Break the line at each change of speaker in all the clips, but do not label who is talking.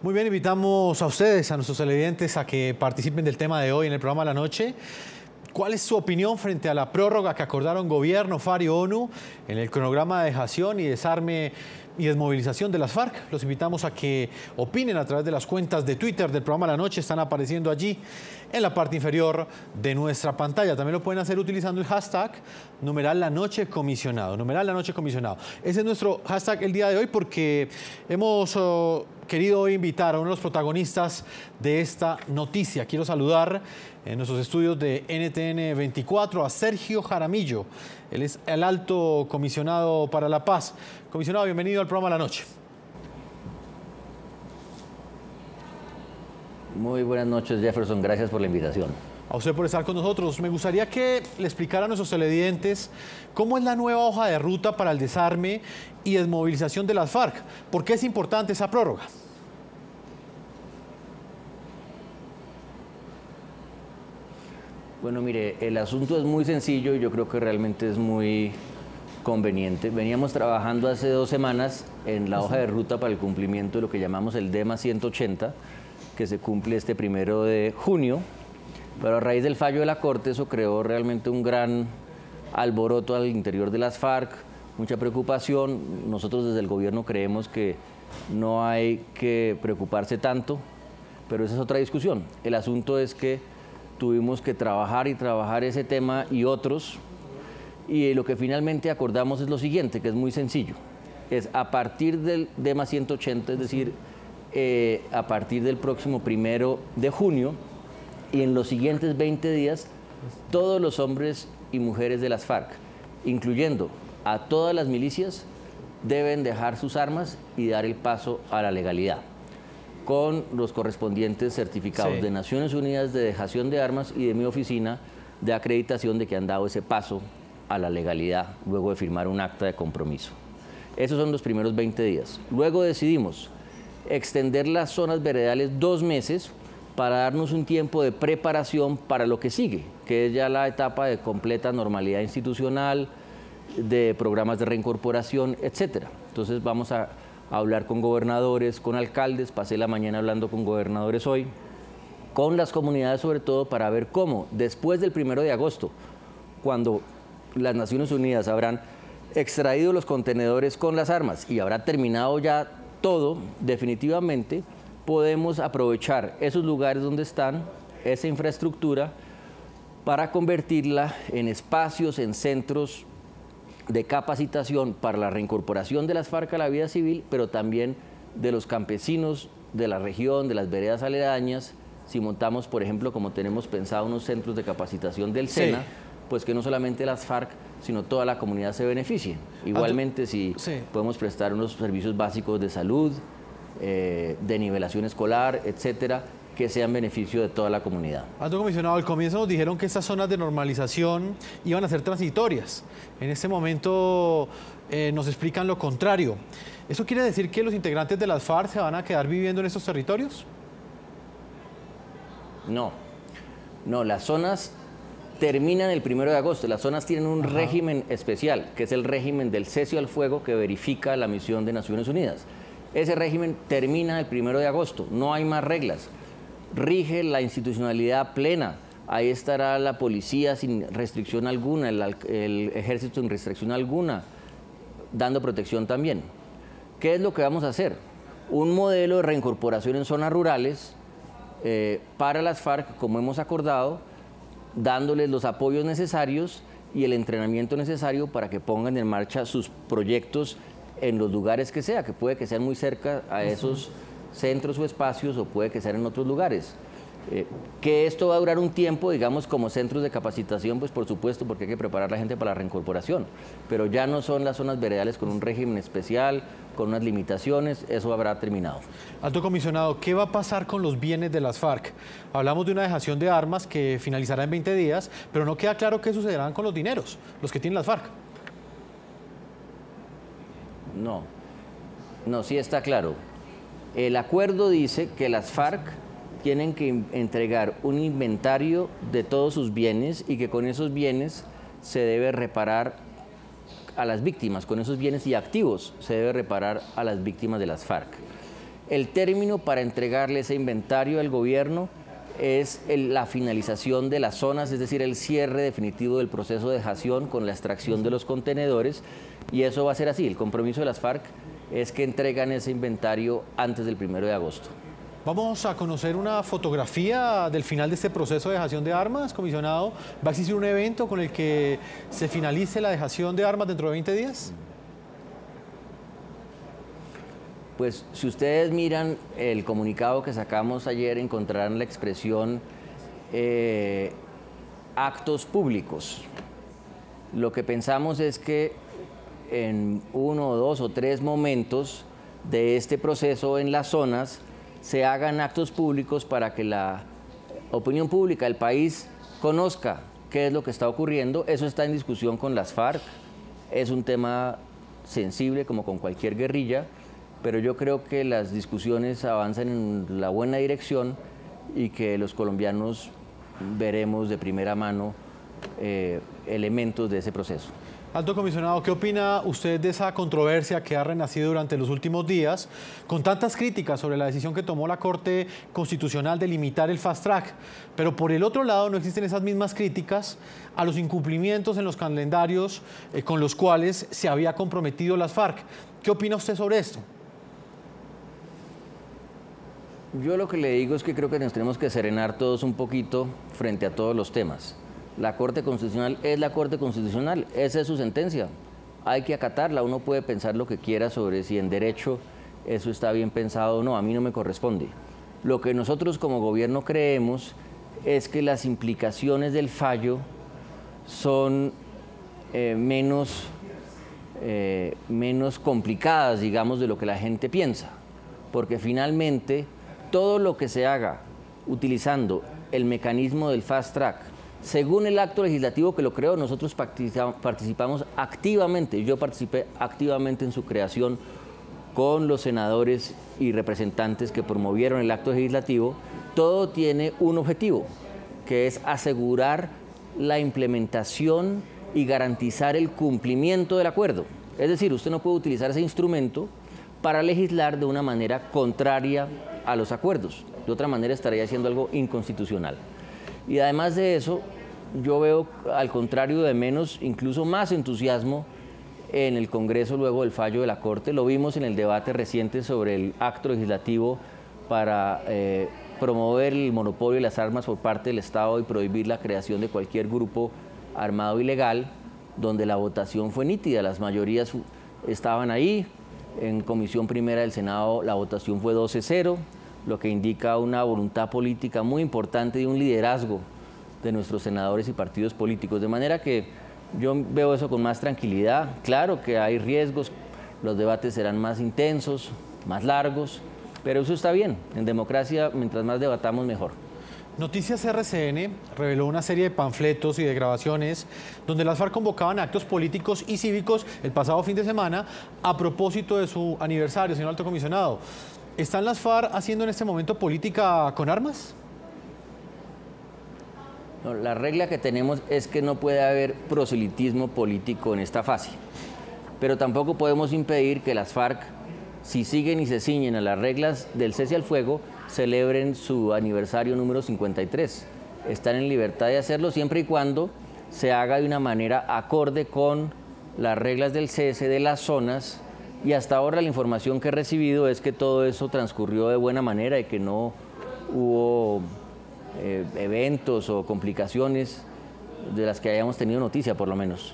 Muy bien, invitamos a ustedes, a nuestros televidentes, a que participen del tema de hoy en el programa La Noche. ¿Cuál es su opinión frente a la prórroga que acordaron gobierno, FARC y ONU en el cronograma de dejación y desarme y desmovilización de las FARC? Los invitamos a que opinen a través de las cuentas de Twitter del programa La Noche. Están apareciendo allí en la parte inferior de nuestra pantalla. También lo pueden hacer utilizando el hashtag #LaNocheComisionado. #LaNocheComisionado. Ese es nuestro hashtag el día de hoy porque hemos querido hoy invitar a uno de los protagonistas de esta noticia. Quiero saludar en nuestros estudios de NTN 24 a Sergio Jaramillo. Él es el alto comisionado para la paz. Comisionado, bienvenido al programa La Noche.
Muy buenas noches, Jefferson. Gracias por la invitación.
A usted por estar con nosotros. Me gustaría que le explicara a nuestros televidentes cómo es la nueva hoja de ruta para el desarme y desmovilización de las FARC. ¿Por qué es importante esa prórroga?
Bueno, mire, el asunto es muy sencillo y yo creo que realmente es muy conveniente. Veníamos trabajando hace 2 semanas en la hoja de ruta para el cumplimiento de lo que llamamos el DEMA 180, que se cumple este 1 de junio. Pero a raíz del fallo de la Corte, eso creó realmente un gran alboroto al interior de las FARC, mucha preocupación. Nosotros desde el gobierno creemos que no hay que preocuparse tanto, pero esa es otra discusión. El asunto es que tuvimos que trabajar ese tema y otros, y lo que finalmente acordamos es lo siguiente, que es muy sencillo. Es a partir del DEMA 180, es decir, a partir del próximo 1 de junio, y en los siguientes 20 días, todos los hombres y mujeres de las FARC, incluyendo a todas las milicias, deben dejar sus armas y dar el paso a la legalidad, con los correspondientes certificados de Naciones Unidas de dejación de armas y de mi oficina de acreditación de que han dado ese paso a la legalidad luego de firmar un acta de compromiso. Esos son los primeros 20 días. Luego decidimos extender las zonas veredales 2 meses para darnos un tiempo de preparación para lo que sigue, que es ya la etapa de completa normalidad institucional, de programas de reincorporación, etcétera. Entonces vamos a hablar con gobernadores, con alcaldes, pasé la mañana hablando con gobernadores hoy, con las comunidades sobre todo, para ver cómo después del 1 de agosto, cuando las Naciones Unidas habrán extraído los contenedores con las armas y habrá terminado ya todo, definitivamente podemos aprovechar esos lugares donde están, esa infraestructura, para convertirla en espacios, en centros de capacitación para la reincorporación de las FARC a la vida civil, pero también de los campesinos de la región, de las veredas aledañas. Si montamos, por ejemplo, como tenemos pensado, unos centros de capacitación del SENA, pues que no solamente las FARC, sino toda la comunidad se beneficie. Igualmente, si podemos prestar unos servicios básicos de salud, de nivelación escolar, etcétera, que sean beneficio de toda la comunidad.
Alto comisionado, al comienzo nos dijeron que estas zonas de normalización iban a ser transitorias. En este momento nos explican lo contrario. ¿Eso quiere decir que los integrantes de las FARC se van a quedar viviendo en estos territorios?
No, las zonas terminan el 1 de agosto. Las zonas tienen un régimen especial, que es el régimen del cese al fuego que verifica la misión de Naciones Unidas. Ese régimen termina el 1 de agosto, no hay más reglas. Rige la institucionalidad plena. Ahí estará la policía sin restricción alguna, el ejército sin restricción alguna, dando protección también. ¿Qué es lo que vamos a hacer? Un modelo de reincorporación en zonas rurales para las FARC, como hemos acordado, dándoles los apoyos necesarios y el entrenamiento necesario para que pongan en marcha sus proyectos en los lugares que sea, que puede que sean muy cerca a esos centros o espacios, o puede que sean en otros lugares. Que esto va a durar un tiempo, digamos, como centros de capacitación, pues por supuesto, porque hay que preparar a la gente para la reincorporación, pero ya no son las zonas veredales con un régimen especial, con unas limitaciones, eso habrá terminado.
Alto comisionado, ¿qué va a pasar con los bienes de las FARC? Hablamos de una dejación de armas que finalizará en 20 días, pero no queda claro qué sucederán con los dineros, los que tienen las FARC.
No, sí está claro. El acuerdo dice que las FARC tienen que entregar un inventario de todos sus bienes y que con esos bienes se debe reparar a las víctimas, con esos bienes y activos se debe reparar a las víctimas de las FARC. El término para entregarle ese inventario al gobierno es la finalización de las zonas, es decir, el cierre definitivo del proceso de dejación con la extracción de los contenedores, y eso va a ser así. El compromiso de las FARC es que entregan ese inventario antes del 1 de agosto.
Vamos a conocer una fotografía del final de este proceso de dejación de armas, comisionado. ¿Va a existir un evento con el que se finalice la dejación de armas dentro de 20 días?
Pues si ustedes miran el comunicado que sacamos ayer, encontrarán la expresión actos públicos. Lo que pensamos es que en 1, 2 o 3 momentos de este proceso en las zonas se hagan actos públicos para que la opinión pública del país conozca qué es lo que está ocurriendo. Eso está en discusión con las FARC. Es un tema sensible como con cualquier guerrilla, pero yo creo que las discusiones avanzan en la buena dirección y que los colombianos veremos de primera mano elementos de ese proceso.
Alto comisionado, ¿qué opina usted de esa controversia que ha renacido durante los últimos días con tantas críticas sobre la decisión que tomó la Corte Constitucional de limitar el fast track? Pero por el otro lado no existen esas mismas críticas a los incumplimientos en los calendarios con los cuales se había comprometido las FARC. ¿Qué opina usted sobre esto?
Yo lo que le digo es que creo que nos tenemos que serenar todos un poquito frente a todos los temas. La Corte Constitucional es la Corte Constitucional, esa es su sentencia. Hay que acatarla, uno puede pensar lo que quiera sobre si en derecho eso está bien pensado o no, a mí no me corresponde. Lo que nosotros como gobierno creemos es que las implicaciones del fallo son menos complicadas, digamos, de lo que la gente piensa, porque finalmente todo lo que se haga utilizando el mecanismo del fast track, según el acto legislativo que lo creó, nosotros participamos activamente, yo participé activamente en su creación con los senadores y representantes que promovieron el acto legislativo. Todo tiene un objetivo, que es asegurar la implementación y garantizar el cumplimiento del acuerdo. Es decir, usted no puede utilizar ese instrumento para legislar de una manera contraria a los acuerdos. De otra manera estaría haciendo algo inconstitucional. Y además de eso, yo veo, al contrario de menos, incluso más entusiasmo en el Congreso luego del fallo de la Corte. Lo vimos en el debate reciente sobre el acto legislativo para promover el monopolio de las armas por parte del Estado y prohibir la creación de cualquier grupo armado ilegal, donde la votación fue nítida, las mayorías estaban ahí. En Comisión Primera del Senado la votación fue 12-0, lo que indica una voluntad política muy importante y un liderazgo de nuestros senadores y partidos políticos. De manera que yo veo eso con más tranquilidad. Claro que hay riesgos, los debates serán más intensos, más largos, pero eso está bien. En democracia, mientras más debatamos, mejor.
Noticias RCN reveló una serie de panfletos y de grabaciones donde las FARC convocaban actos políticos y cívicos el pasado fin de semana a propósito de su aniversario, señor Alto Comisionado. ¿Están las FARC haciendo en este momento política con armas?
No, la regla que tenemos es que no puede haber proselitismo político en esta fase, pero tampoco podemos impedir que las FARC, si siguen y se ciñen a las reglas del cese al fuego, celebren su aniversario número 53. Están en libertad de hacerlo siempre y cuando se haga de una manera acorde con las reglas del cese de las zonas, y hasta ahora la información que he recibido es que todo eso transcurrió de buena manera y que no hubo eventos o complicaciones de las que hayamos tenido noticia, por lo menos.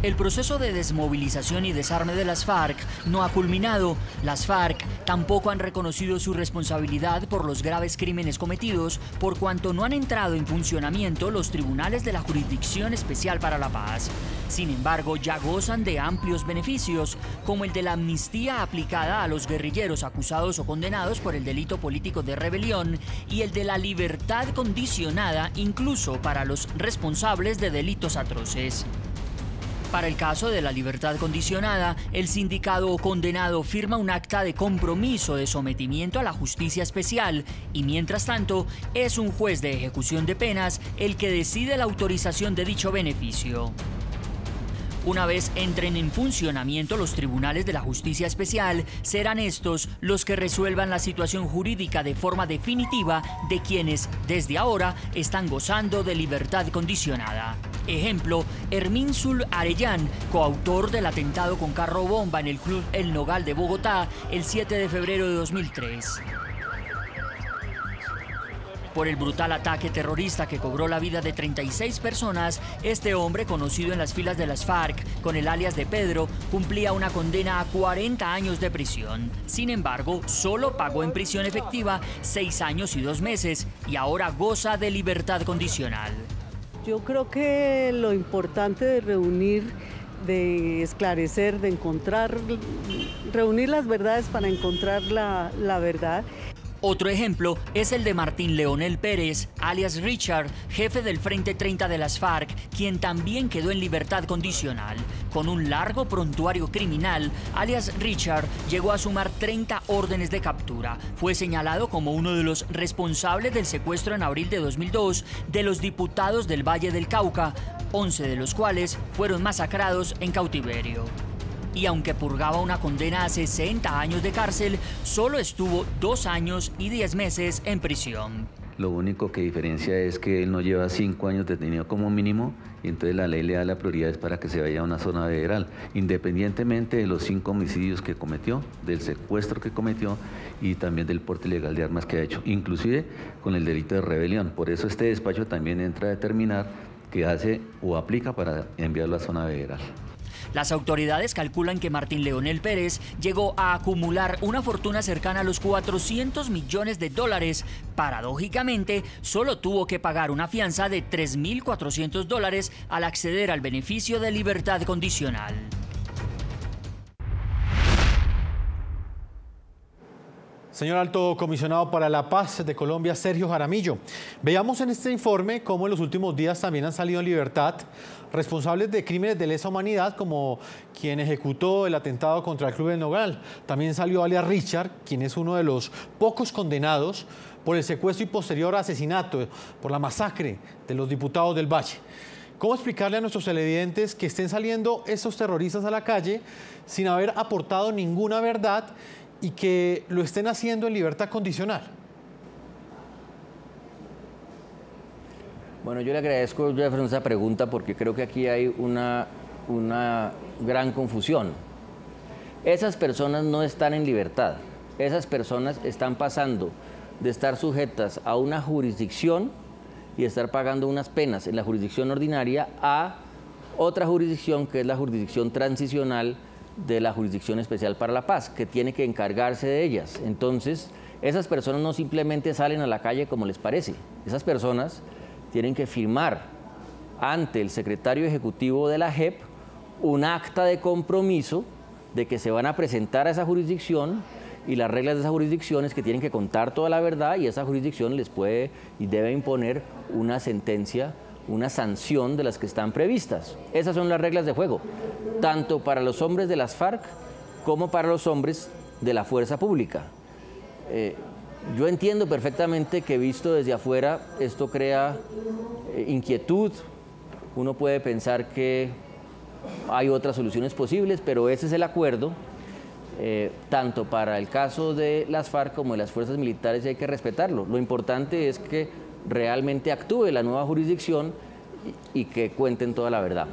El proceso de desmovilización y desarme de las FARC no ha culminado. Las FARC tampoco han reconocido su responsabilidad por los graves crímenes cometidos, por cuanto no han entrado en funcionamiento los tribunales de la Jurisdicción Especial para la Paz. Sin embargo, ya gozan de amplios beneficios, como el de la amnistía aplicada a los guerrilleros acusados o condenados por el delito político de rebelión y el de la libertad condicionada incluso para los responsables de delitos atroces. Para el caso de la libertad condicionada, el sindicado o condenado firma un acta de compromiso de sometimiento a la justicia especial y, mientras tanto, es un juez de ejecución de penas el que decide la autorización de dicho beneficio. Una vez entren en funcionamiento los tribunales de la Justicia Especial, serán estos los que resuelvan la situación jurídica de forma definitiva de quienes, desde ahora, están gozando de libertad condicionada. Ejemplo, Hermínsul Arellán, coautor del atentado con carro bomba en el Club El Nogal de Bogotá el 7 de febrero de 2003. Por el brutal ataque terrorista que cobró la vida de 36 personas, este hombre, conocido en las filas de las FARC con el alias de Pedro, cumplía una condena a 40 años de prisión. Sin embargo, solo pagó en prisión efectiva 6 años y 2 meses y ahora goza de libertad condicional.
Yo creo que lo importante de reunir, de esclarecer, de encontrar, reunir las verdades para encontrar la verdad.
Otro ejemplo es el de Martín Leonel Pérez, alias Richard, jefe del Frente 30 de las FARC, quien también quedó en libertad condicional. Con un largo prontuario criminal, alias Richard llegó a sumar 30 órdenes de captura. Fue señalado como uno de los responsables del secuestro en abril de 2002 de los diputados del Valle del Cauca, 11 de los cuales fueron masacrados en cautiverio. Y aunque purgaba una condena a 60 años de cárcel, solo estuvo 2 años y 10 meses en prisión.
Lo único que diferencia es que él no lleva 5 años detenido como mínimo y entonces la ley le da la prioridad para que se vaya a una zona federal, independientemente de los 5 homicidios que cometió, del secuestro que cometió y también del porte ilegal de armas que ha hecho, inclusive con el delito de rebelión. Por eso este despacho también entra a determinar qué hace o aplica para enviarlo a zona federal.
Las autoridades calculan que Martín Leonel Pérez llegó a acumular una fortuna cercana a los 400 millones de dólares. Paradójicamente, solo tuvo que pagar una fianza de 3.400 dólares al acceder al beneficio de libertad condicional.
Señor Alto Comisionado para la Paz de Colombia, Sergio Jaramillo, veamos en este informe cómo en los últimos días también han salido en libertad responsables de crímenes de lesa humanidad, como quien ejecutó el atentado contra el Club El Nogal. También salió alias Richard, quien es uno de los pocos condenados por el secuestro y posterior asesinato, por la masacre de los diputados del Valle. ¿Cómo explicarle a nuestros televidentes que estén saliendo estos terroristas a la calle sin haber aportado ninguna verdad y que lo estén haciendo en libertad condicional?
Bueno, yo le agradezco, Jefferson, esa pregunta porque creo que aquí hay una gran confusión. Esas personas no están en libertad. Esas personas están pasando de estar sujetas a una jurisdicción y estar pagando unas penas en la jurisdicción ordinaria a otra jurisdicción, que es la jurisdicción transicional de la Jurisdicción Especial para la Paz, que tiene que encargarse de ellas. Entonces, esas personas no simplemente salen a la calle como les parece. Esas personas tienen que firmar ante el secretario ejecutivo de la JEP un acta de compromiso de que se van a presentar a esa jurisdicción, y las reglas de esa jurisdicción es que tienen que contar toda la verdad y esa jurisdicción les puede y debe imponer una sentencia, una sanción de las que están previstas. Esas son las reglas de juego, tanto para los hombres de las FARC como para los hombres de la fuerza pública. Yo entiendo perfectamente que visto desde afuera esto crea inquietud. Uno puede pensar que hay otras soluciones posibles, pero ese es el acuerdo, tanto para el caso de las FARC como de las fuerzas militares, y hay que respetarlo. Lo importante es que realmente actúe la nueva jurisdicción y que cuenten toda la verdad.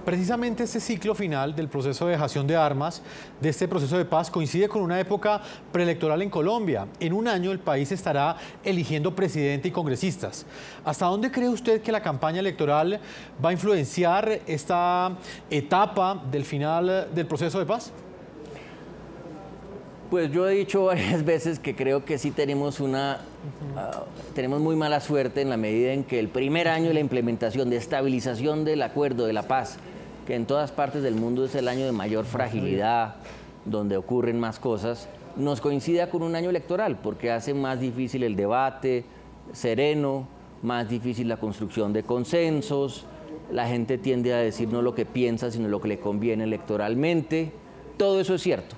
Precisamente este ciclo final del proceso de dejación de armas, de este proceso de paz, coincide con una época preelectoral en Colombia. En un año el país estará eligiendo presidente y congresistas. ¿Hasta dónde cree usted que la campaña electoral va a influenciar esta etapa del final del proceso de paz?
Pues yo he dicho varias veces que creo que sí tenemos tenemos muy mala suerte en la medida en que el primer año de la implementación de estabilización del acuerdo de la paz, que en todas partes del mundo es el año de mayor fragilidad, donde ocurren más cosas, nos coincida con un año electoral, porque hace más difícil el debate sereno, más difícil la construcción de consensos, la gente tiende a decir no lo que piensa, sino lo que le conviene electoralmente. Todo eso es cierto.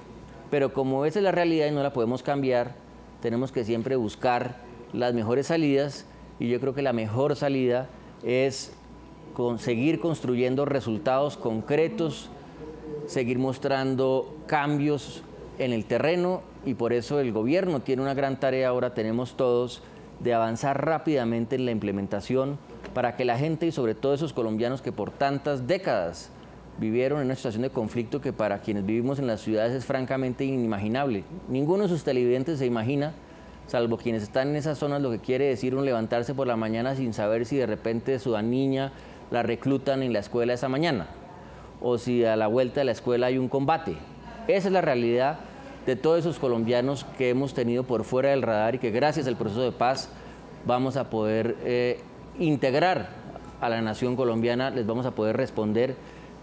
Pero como esa es la realidad y no la podemos cambiar, tenemos que siempre buscar las mejores salidas, y yo creo que la mejor salida es seguir construyendo resultados concretos, seguir mostrando cambios en el terreno, y por eso el gobierno tiene una gran tarea, ahora tenemos todos, de avanzar rápidamente en la implementación para que la gente, y sobre todo esos colombianos que por tantas décadas vivieron en una situación de conflicto que para quienes vivimos en las ciudades es francamente inimaginable. Ninguno de sus televidentes se imagina, salvo quienes están en esas zonas, lo que quiere decir un levantarse por la mañana sin saber si de repente su niña la reclutan en la escuela esa mañana, o si a la vuelta de la escuela hay un combate. Esa es la realidad de todos esos colombianos que hemos tenido por fuera del radar y que gracias al proceso de paz vamos a poder integrar a la nación colombiana, les vamos a poder responder,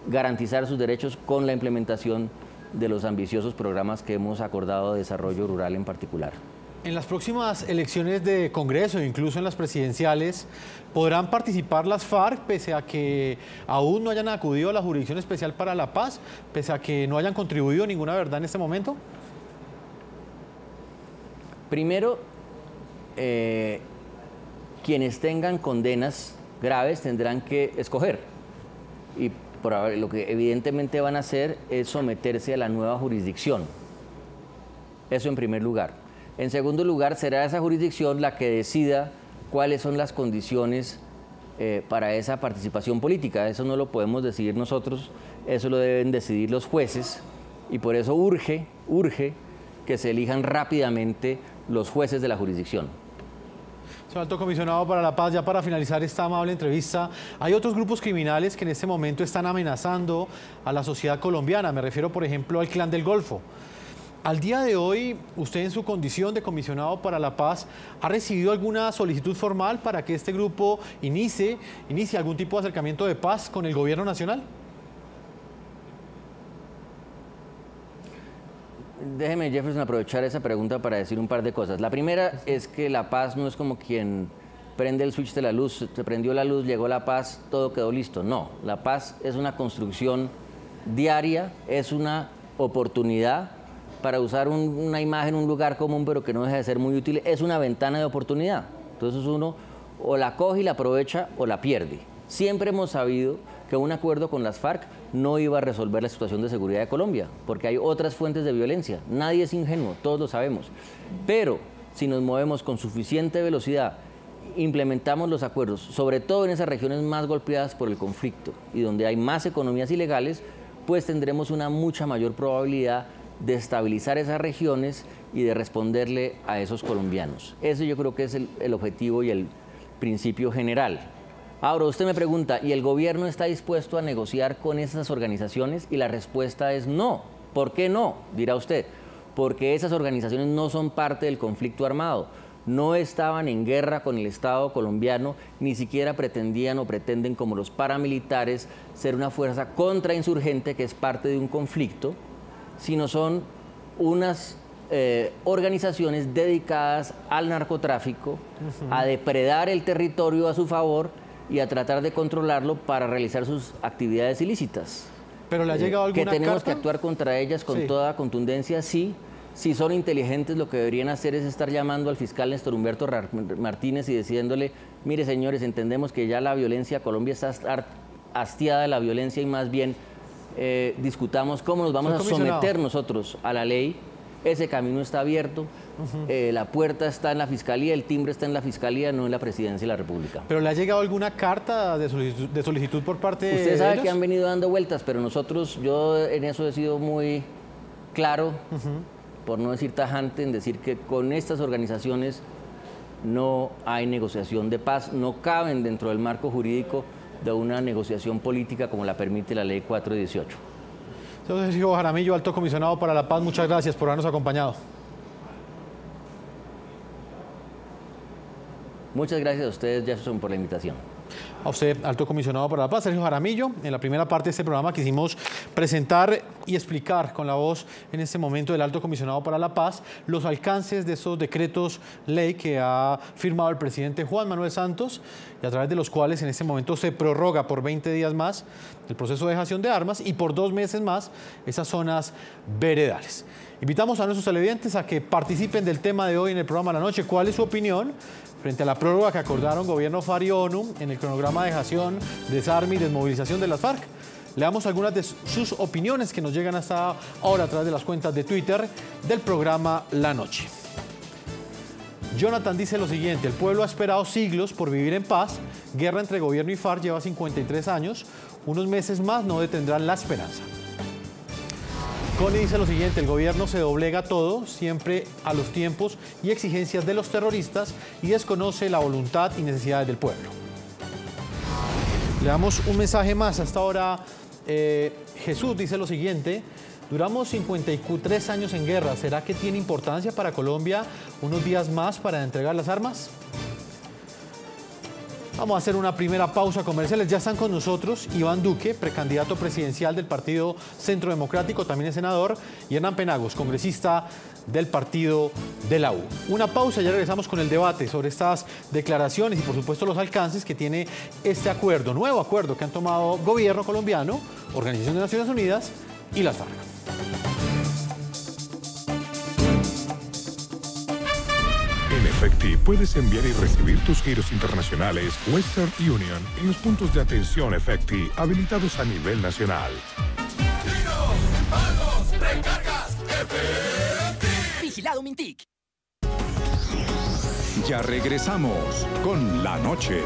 garantizar sus derechos con la implementación de los ambiciosos programas que hemos acordado de desarrollo rural en particular.
En las próximas elecciones de Congreso, incluso en las presidenciales, ¿podrán participar las FARC pese a que aún no hayan acudido a la Jurisdicción Especial para la Paz, pese a que no hayan contribuido ninguna verdad en este momento?
Primero, quienes tengan condenas graves tendrán que escoger, y lo que evidentemente van a hacer es someterse a la nueva jurisdicción. Eso en primer lugar. En segundo lugar, será esa jurisdicción la que decida cuáles son las condiciones para esa participación política. Eso no lo podemos decidir nosotros, eso lo deben decidir los jueces, y por eso urge que se elijan rápidamente los jueces de la jurisdicción.
Señor Alto Comisionado para la Paz, ya para finalizar esta amable entrevista, hay otros grupos criminales que en este momento están amenazando a la sociedad colombiana. Me refiero, por ejemplo, al Clan del Golfo. Al día de hoy, usted en su condición de comisionado para la paz, ¿ha recibido alguna solicitud formal para que este grupo inicie algún tipo de acercamiento de paz con el gobierno nacional?
Déjeme, Jefferson, aprovechar esa pregunta para decir un par de cosas. La primera es que la paz no es como quien prende el switch de la luz, se prendió la luz, llegó la paz, todo quedó listo. No, la paz es una construcción diaria, es una oportunidad, para usar una imagen, un lugar común, pero que no deja de ser muy útil, es una ventana de oportunidad. Entonces uno o la coge y la aprovecha o la pierde. Siempre hemos sabido que un acuerdo con las FARC no iba a resolver la situación de seguridad de Colombia, porque hay otras fuentes de violencia. Nadie es ingenuo, todos lo sabemos. Pero si nos movemos con suficiente velocidad, implementamos los acuerdos, sobre todo en esas regiones más golpeadas por el conflicto y donde hay más economías ilegales, pues tendremos una mucha mayor probabilidad de estabilizar esas regiones y de responderle a esos colombianos. Eso yo creo que es el objetivo y el principio general. Ahora, usted me pregunta, ¿y el gobierno está dispuesto a negociar con esas organizaciones? Y la respuesta es no. ¿Por qué no? Dirá usted. Porque esas organizaciones no son parte del conflicto armado. No estaban en guerra con el Estado colombiano, ni siquiera pretendían o pretenden, como los paramilitares, ser una fuerza contrainsurgente que es parte de un conflicto, sino son unas organizaciones dedicadas al narcotráfico, a depredar el territorio a su favor y a tratar de controlarlo para realizar sus actividades ilícitas.
¿Pero le ha llegado alguna
carta? Que tenemos
carta?
que actuar contra ellas con toda contundencia, sí. Si son inteligentes, lo que deberían hacer es estar llamando al fiscal Néstor Humberto Martínez y diciéndole, mire señores, entendemos que ya la violencia, Colombia está hastiada de la violencia y más bien discutamos cómo nos vamos a someter nosotros a la ley. Ese camino está abierto, la puerta está en la Fiscalía, el timbre está en la Fiscalía, no en la Presidencia de la República.
¿Pero le ha llegado alguna carta de solicitud por parte de ellos?
Usted sabe que han venido dando vueltas, pero nosotros, yo en eso he sido muy claro, por no decir tajante, en decir que con estas organizaciones no hay negociación de paz, no caben dentro del marco jurídico de una negociación política como la permite la Ley 418.
Señor Sergio Jaramillo, Alto Comisionado para la Paz, muchas gracias por habernos acompañado.
Muchas gracias a ustedes, Jefferson, por la invitación.
A usted, Alto Comisionado para la Paz, Sergio Jaramillo. En la primera parte de este programa quisimos presentar y explicar con la voz en este momento del Alto Comisionado para la Paz los alcances de esos decretos ley que ha firmado el presidente Juan Manuel Santos y a través de los cuales en este momento se prorroga por 20 días más el proceso de dejación de armas y por 2 meses más esas zonas veredales. Invitamos a nuestros televidentes a que participen del tema de hoy en el programa La Noche. ¿Cuál es su opinión frente a la prórroga que acordaron gobierno FARC y ONU en el cronograma de dejación, desarme y desmovilización de las FARC. Leamos algunas de sus opiniones que nos llegan hasta ahora a través de las cuentas de Twitter del programa La Noche. Jonathan dice lo siguiente: el pueblo ha esperado siglos por vivir en paz. Guerra entre gobierno y FARC lleva 53 años. Unos meses más no detendrán la esperanza. Connie dice lo siguiente: el gobierno se doblega todo, siempre a los tiempos y exigencias de los terroristas y desconoce la voluntad y necesidades del pueblo. Le damos un mensaje más hasta ahora. Jesús dice lo siguiente: duramos 53 años en guerra. ¿Será que tiene importancia para Colombia unos días más para entregar las armas? Vamos a hacer una primera pausa comercial. Ya están con nosotros Iván Duque, precandidato presidencial del Partido Centro Democrático, también es senador, y Hernán Penagos, congresista del Partido de la U. Una pausa, ya regresamos con el debate sobre estas declaraciones y por supuesto los alcances que tiene este acuerdo, nuevo acuerdo que han tomado gobierno colombiano, Organización de Naciones Unidas y las FARC.
En Efecti puedes enviar y recibir tus giros internacionales Western Union en los puntos de atención Efecti habilitados a nivel nacional.
Giros, pagos, recargas, Efecti.
Vigilado Mintic.
Ya regresamos con La Noche.